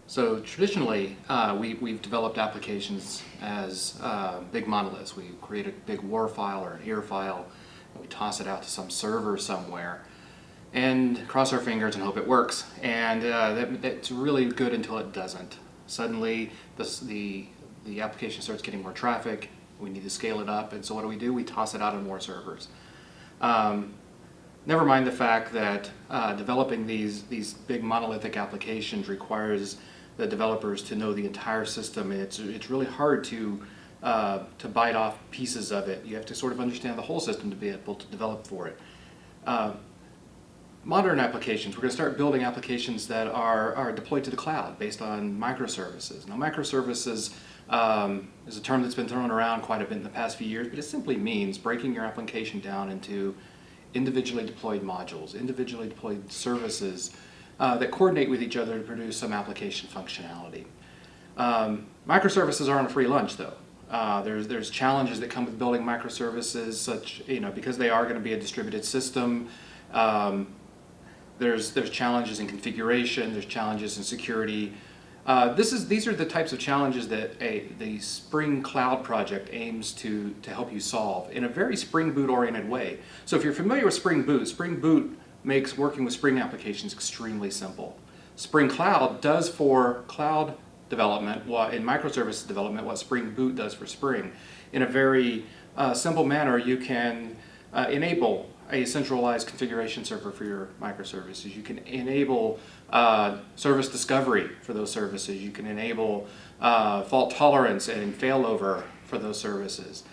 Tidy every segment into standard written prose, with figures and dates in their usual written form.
So traditionally, we've developed applications as big monoliths. We create a big WAR file or an EAR file, and we toss it out to some server somewhere, and cross our fingers and hope it works. And that's really good until it doesn't. Suddenly, the application starts getting more traffic. We need to scale it up, and so what do? We toss it out on more servers. Never mind the fact that developing these big monolithic applications requires the developers to know the entire system, and it's really hard to bite off pieces of it. You have to sort of understand the whole system to be able to develop for it. Modern applications, we're going to start building applications that are deployed to the cloud based on microservices. Now, microservices is a term that's been thrown around quite a bit in the past few years, but it simply means breaking your application down into individually deployed modules, individually deployed services that coordinate with each other to produce some application functionality. Microservices aren't a free lunch, though. There's challenges that come with building microservices, such because they are going to be a distributed system. There's challenges in configuration. There's challenges in security. These are the types of challenges that the Spring Cloud project aims to help you solve in a very Spring Boot oriented way. So if you're familiar with Spring Boot makes working with Spring applications extremely simple. Spring Cloud does for cloud development, in microservices development, what Spring Boot does for Spring. In a very simple manner, you can enable a centralized configuration server for your microservices. You can enable service discovery for those services. You can enable fault tolerance and failover for those services.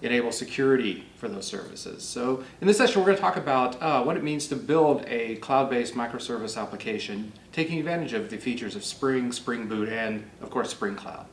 Enable security for those services. So in this session, we're going to talk about what it means to build a cloud-based microservice application, taking advantage of the features of Spring, Spring Boot, and of course, Spring Cloud.